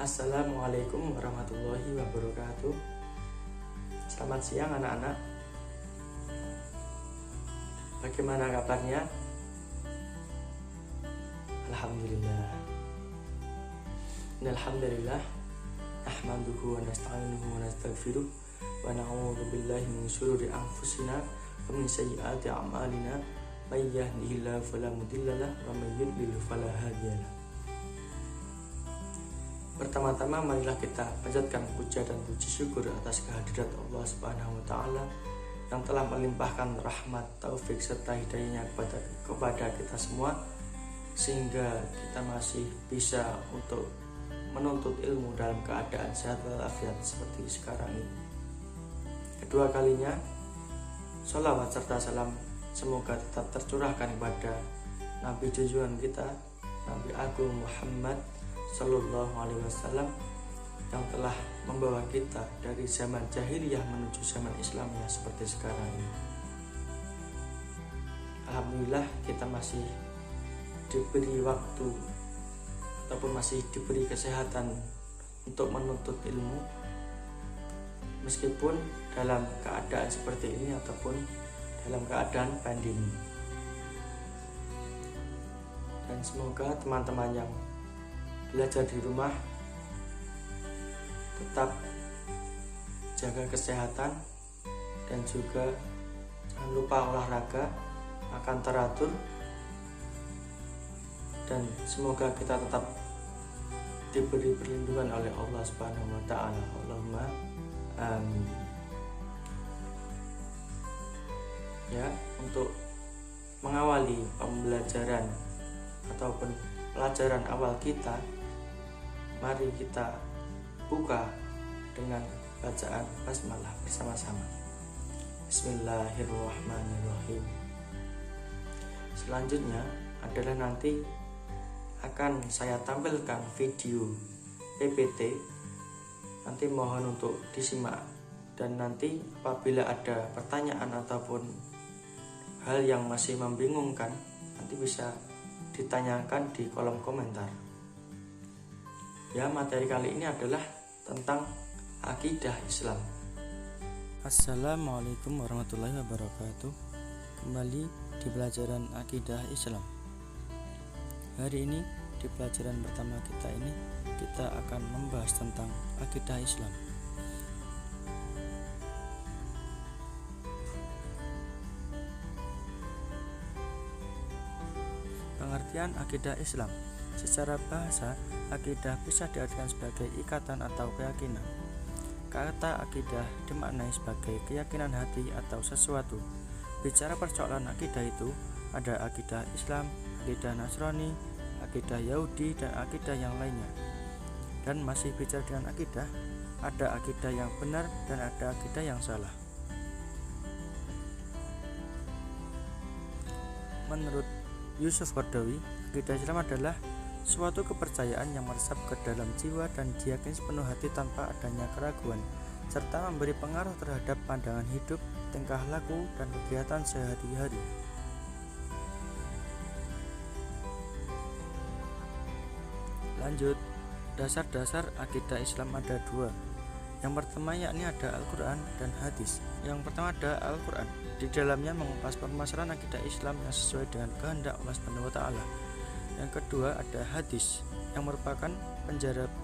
Assalamualaikum warahmatullahi wabarakatuh. Selamat siang anak-anak. Bagaimana kabarnya? Alhamdulillah. Alhamdulillah. Nahmaduhu wa nasta'inuhu wa nastaghfiruh wa na'udzu billahi min syururi anfusina wa min sayyiati a'malina. May yahdihillahu fala mudilla lahu wa may yudlil fala hadiyalah. Pertama-tama marilah kita panjatkan puja dan puji syukur atas kehadirat Allah Subhanahu wa taala yang telah melimpahkan rahmat, taufik serta hidayahnya kepada kita semua sehingga kita masih bisa untuk menuntut ilmu dalam keadaan sehat walafiat seperti sekarang ini. Kedua kalinya, sholawat serta salam semoga tetap tercurahkan kepada Nabi junjungan kita, Nabi Agung Muhammad Sallallahu Alaihi Wasallam yang telah membawa kita dari zaman jahiliyah menuju zaman Islamnya seperti sekarang ini. Alhamdulillah kita masih diberi waktu ataupun masih diberi kesehatan untuk menuntut ilmu meskipun dalam keadaan seperti ini ataupun dalam keadaan pandemi. Dan semoga teman-teman yang belajar di rumah tetap jaga kesehatan dan juga jangan lupa olahraga, makan teratur, dan semoga kita tetap diberi perlindungan oleh Allah Subhanahu wa taala. Allahumma amin. Ya, untuk mengawali pembelajaran ataupun pelajaran awal kita, mari kita buka dengan bacaan basmalah bersama-sama. Bismillahirrahmanirrahim. Selanjutnya adalah nanti akan saya tampilkan video PPT. Nanti mohon untuk disimak, dan nanti apabila ada pertanyaan ataupun hal yang masih membingungkan, nanti bisa ditanyakan di kolom komentar. Ya, materi kali ini adalah tentang akidah Islam. Assalamualaikum warahmatullahi wabarakatuh. Kembali di pelajaran akidah Islam. Hari ini di pelajaran pertama kita ini kita akan membahas tentang akidah Islam. Pengertian akidah Islam. Secara bahasa, akidah bisa diartikan sebagai ikatan atau keyakinan. Kata akidah dimaknai sebagai keyakinan hati atau sesuatu. Bicara persoalan akidah itu, ada akidah Islam, akidah Nasrani, akidah Yahudi, dan akidah yang lainnya. Dan masih bicara dengan akidah, ada akidah yang benar dan ada akidah yang salah. Menurut Yusuf Qaradawi, akidah Islam adalah suatu kepercayaan yang meresap ke dalam jiwa dan diyakini sepenuh hati tanpa adanya keraguan, serta memberi pengaruh terhadap pandangan hidup, tingkah laku, dan kegiatan sehari-hari. Lanjut, dasar-dasar akidah Islam ada dua. Yang pertama yakni ada Al-Quran dan hadis. Yang pertama ada Al-Quran. Di dalamnya mengupas permasalahan akidah Islam yang sesuai dengan kehendak Allah Subhanahu wa taala. Yang kedua ada hadis, yang merupakan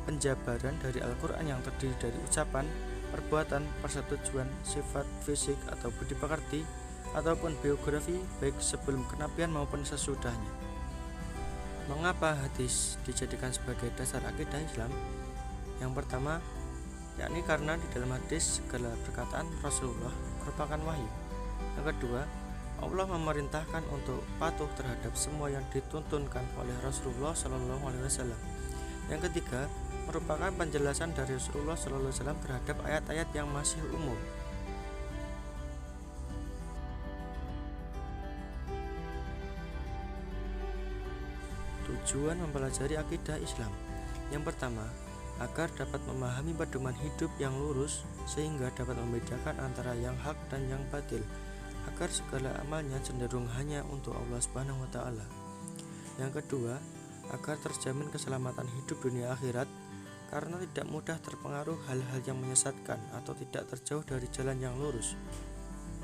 penjabaran dari Al-Quran yang terdiri dari ucapan, perbuatan, persetujuan, sifat fisik atau budi pekerti, ataupun biografi baik sebelum kenabian maupun sesudahnya. Mengapa hadis dijadikan sebagai dasar akidah Islam? Yang pertama, yakni karena di dalam hadis segala perkataan Rasulullah merupakan wahyu. Yang kedua, Allah memerintahkan untuk patuh terhadap semua yang dituntunkan oleh Rasulullah Sallallahu Alaihi Wasallam. Yang ketiga, merupakan penjelasan dari Rasulullah Sallallahu Alaihi Wasallam terhadap ayat-ayat yang masih umum. Tujuan mempelajari akidah Islam. Yang pertama, agar dapat memahami pedoman hidup yang lurus sehingga dapat membedakan antara yang hak dan yang batil, agar segala amalnya cenderung hanya untuk Allah Subhanahu wa taala. Yang kedua, agar terjamin keselamatan hidup dunia akhirat, karena tidak mudah terpengaruh hal-hal yang menyesatkan atau tidak terjauh dari jalan yang lurus.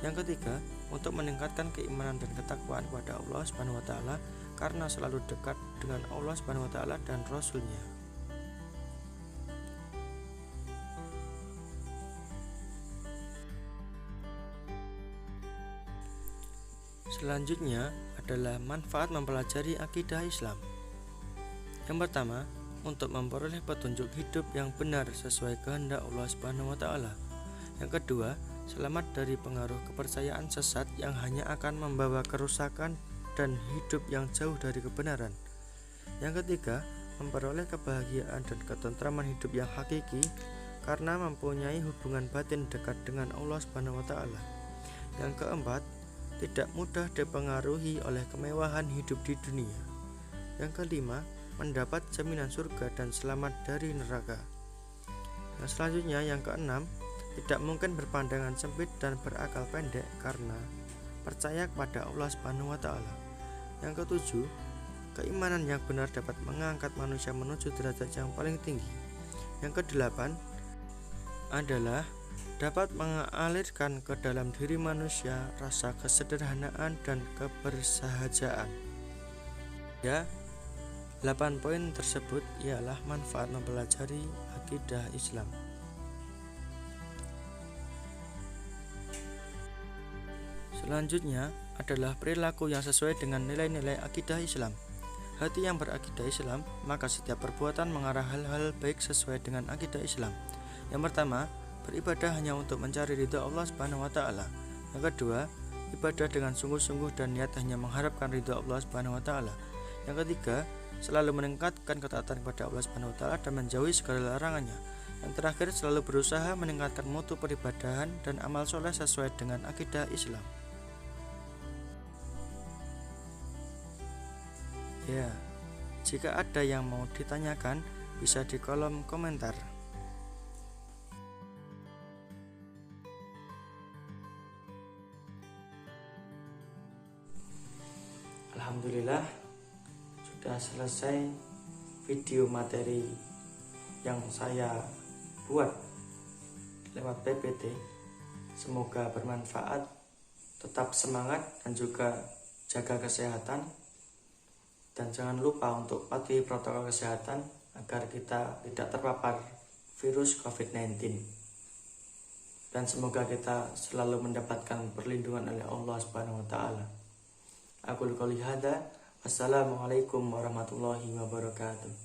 Yang ketiga, untuk meningkatkan keimanan dan ketakwaan kepada Allah Subhanahu wa taala karena selalu dekat dengan Allah Subhanahu wa taala dan Rasul-Nya. Selanjutnya adalah manfaat mempelajari akidah Islam. Yang pertama, untuk memperoleh petunjuk hidup yang benar sesuai kehendak Allah Subhanahu wa taala. Yang kedua, selamat dari pengaruh kepercayaan sesat yang hanya akan membawa kerusakan dan hidup yang jauh dari kebenaran. Yang ketiga, memperoleh kebahagiaan dan ketentraman hidup yang hakiki karena mempunyai hubungan batin dekat dengan Allah Subhanahu wa taala. Yang keempat, tidak mudah dipengaruhi oleh kemewahan hidup di dunia. Yang kelima, mendapat jaminan surga dan selamat dari neraka. Yang selanjutnya, yang keenam, tidak mungkin berpandangan sempit dan berakal pendek karena percaya kepada Allah Subhanahu wa taala. Yang ketujuh, keimanan yang benar dapat mengangkat manusia menuju derajat yang paling tinggi. Yang kedelapan adalah dapat mengalirkan ke dalam diri manusia rasa kesederhanaan dan kebersahajaan. Ya, 8 poin tersebut ialah manfaat mempelajari akidah Islam. Selanjutnya adalah perilaku yang sesuai dengan nilai-nilai akidah Islam. Hati yang berakidah Islam, maka setiap perbuatan mengarah hal-hal baik sesuai dengan akidah Islam. Yang pertama, beribadah hanya untuk mencari ridha Allah Subhanahu wa taala. Yang kedua, ibadah dengan sungguh-sungguh dan niat hanya mengharapkan ridha Allah Subhanahu wa taala. Yang ketiga, selalu meningkatkan ketaatan kepada Allah Subhanahu wa taala dan menjauhi segala larangannya. Yang terakhir, selalu berusaha meningkatkan mutu peribadahan dan amal soleh sesuai dengan akidah Islam. Ya, jika ada yang mau ditanyakan, bisa di kolom komentar. Alhamdulillah, sudah selesai video materi yang saya buat lewat PPT. Semoga bermanfaat, tetap semangat dan juga jaga kesehatan, dan jangan lupa untuk patuhi protokol kesehatan agar kita tidak terpapar virus COVID-19, dan semoga kita selalu mendapatkan perlindungan oleh Allah Subhanahu wa taala. Aku qouli hadza. Wassalamualaikum warahmatullahi wabarakatuh.